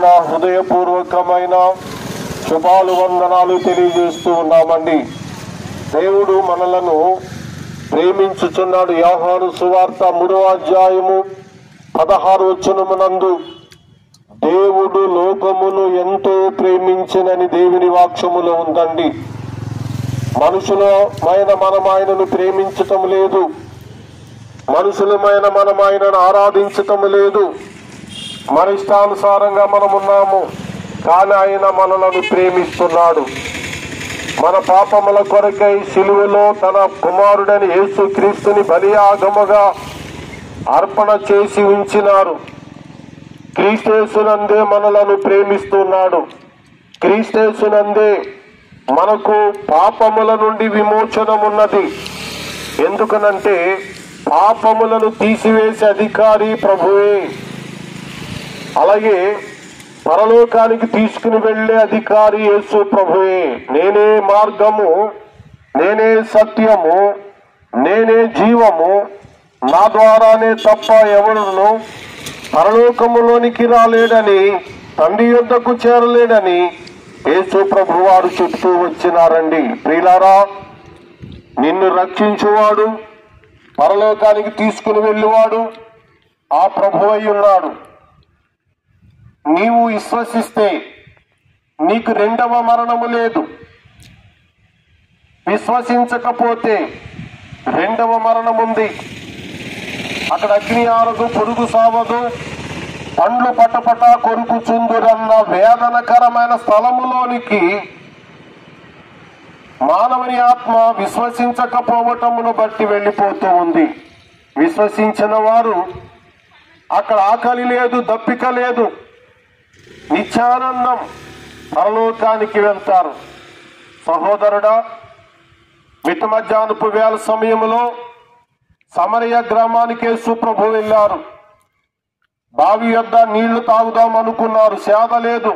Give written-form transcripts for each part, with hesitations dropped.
నా హృదయపూర్వకమైన శుభాలు వందనాలు తెలియజేస్తూ ఉన్నామండి. దేవుడు మనలను ప్రేమించుచున్నాడు. యోహాను సువార్త 3వ అధ్యాయము 16వ వచనమునందు దేవుడు లోకమును ఎంతో ప్రేమించినని దేవుని వాక్యములో ఉందండి. మనుషులమైన మనం ఆయనను ప్రేమించటం లేదు, మనుషులమైన మనం ఆయనను ఆరాధించటం లేదు. మన ఇష్టానుసారంగా మనం ఉన్నాము, కానీ ఆయన మనలను ప్రేమిస్తున్నాడు. మన పాపముల కొరకై సిలువలో తన కుమారుడని యేసుక్రీస్తుని బలియాగముగా అర్పణ చేసి ఉంచినారు. క్రీస్తేసునందే మనలను ప్రేమిస్తున్నాడు. క్రీస్తేసునందే మనకు పాపముల నుండి విమోచనమున్నది. ఎందుకనంటే పాపములను తీసివేసే అధికారి ప్రభువే, అలాగే పరలోకానికి తీసుకుని వెళ్లే అధికారి యేసు ప్రభువే. నేనే మార్గము, నేనే సత్యము, నేనే జీవము, నా ద్వారానే తప్ప ఎవరును పరలోకములోనికి రాలేడని, తండ్రి యొద్దకు చేరలేడని యేసు ప్రభు వారు చెప్తూ వచ్చినారండి. ప్రియులారా, నిన్ను రక్షించువాడు, పరలోకానికి తీసుకుని వెళ్ళేవాడు ఆ ప్రభువై ఉన్నాడు. నీవు విశ్వసిస్తే నీకు రెండవ మరణము లేదు. విశ్వసించకపోతే రెండవ మరణం ఉంది. అక్కడ అగ్ని ఆరదు, పొరుగు సావదు, పండ్లు పటపట కొరుకుచుందురన్న వేదనకరమైన స్థలములోనికి మానవుని ఆత్మ విశ్వసించకపోవటమును బట్టి వెళ్ళిపోతూ ఉంది. విశ్వసించిన వారు అక్కడ ఆకలి లేదు, దప్పిక లేదు, నిత్యానందం, పరలోకానికి వెళ్తారు. సహోదరుడా, మిట్ట మధ్యాహ్నపు వేళ సమయంలో సమరయ గ్రామానికి యేసు ప్రభు వెళ్ళారు. బావి వద్ద నీళ్లు తాగుదాం అనుకున్నారు, సేద లేదు.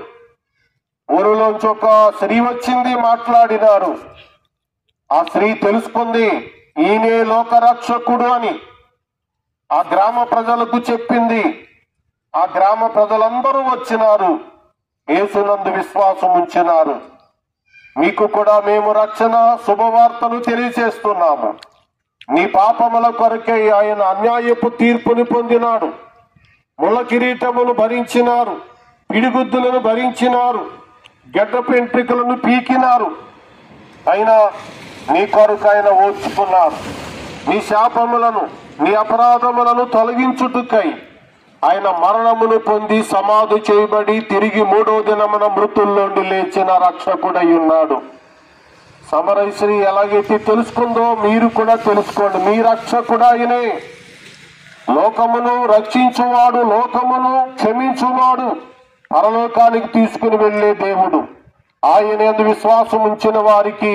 ఊరిలోంచి ఒక స్త్రీ వచ్చింది, మాట్లాడినారు. ఆ స్త్రీ తెలుసుకుంది ఈయనే లోకరక్షకుడు అని. ఆ గ్రామ ప్రజలకు చెప్పింది. ఆ గ్రామ ప్రజలందరూ వచ్చినారు, యేసునందు విశ్వాసం ఉంచినారు. మీకు కూడా మేము రక్షణ శుభవార్తను తెలియజేస్తున్నాము. నీ పాపముల కొరకై ఆయన అన్యాయపు తీర్పుని పొందినాడు. ముళ్ళ కిరీటమును భరించినారు, పిడిగుద్దులను భరించినారు, గడ్డపు ఎంట్రికలను పీకినారు. అయినా నీ కొరకు ఆయన ఓర్చుకున్నారు. నీ శాపములను, నీ అపరాధములను తొలగించుటకై ఆయన మరణమును పొంది సమాధి చేయబడి తిరిగి 3వ దినమున మృతుల్లోండి లేచిన రక్షకుడై ఉన్నాడు. సమరయ స్త్రీ ఎలాగైతే తెలుసుకుందో మీరు కూడా తెలుసుకోండి. మీ రక్షకుడు ఆయనే. లోకమును రక్షించువాడు, లోకమును క్షమించువాడు, పరలోకానికి తీసుకుని వెళ్లే దేవుడు. ఆయన యందు విశ్వాసం ఉంచిన వారికి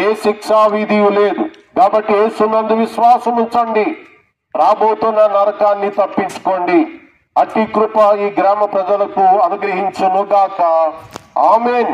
ఏ శిక్షా విధి లేదు. కాబట్టి యేసునందు విశ్వాసం ఉంచండి, రాబోతున్న నరకాన్ని తప్పించుకోండి. అట్టి కృప ఈ గ్రామ ప్రజలకు అనుగ్రహించునుగాక. ఆమేన్.